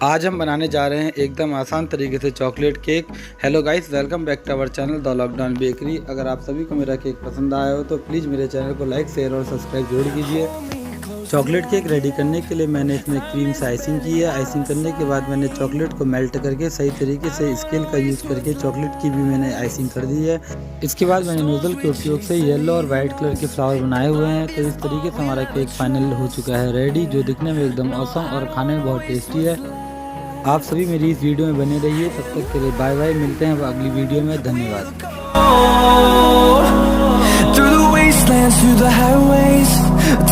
आज हम बनाने जा रहे हैं एकदम आसान तरीके से chocolate cake. Hello guys, welcome back to our channel the lockdown bakery. अगर आप सभी को मेरा केक पसंद आया हो तो प्लीज़ मेरे चैनल को लाइक, शेयर और सब्सक्राइब जरूर कीजिए। चॉकलेट केक रेडी करने के लिए मैंने इसमें क्रीम से आइसिंग की है। आइसिंग करने के बाद मैंने चॉकलेट को मेल्ट करके सही तरीके से स्केल का यूज़ करके चॉकलेट की भी मैंने आइसिंग कर दी है। इसके बाद मैंने नोजल के उपयोग से येलो और वाइट कलर के फ्लावर बनाए हुए हैं। तो इस तरीके से हमारा केक फाइनल हो चुका है रेडी, जो दिखने में एकदम ऑसम और खाने में बहुत टेस्टी है। आप सभी मेरी इस वीडियो में बने रहिए। तब तक के लिए बाय बाय, मिलते हैं अगली वीडियो में। धन्यवाद। Through the wastelands, through the highways,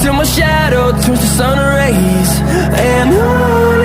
till my shadow turns to sun rays, and on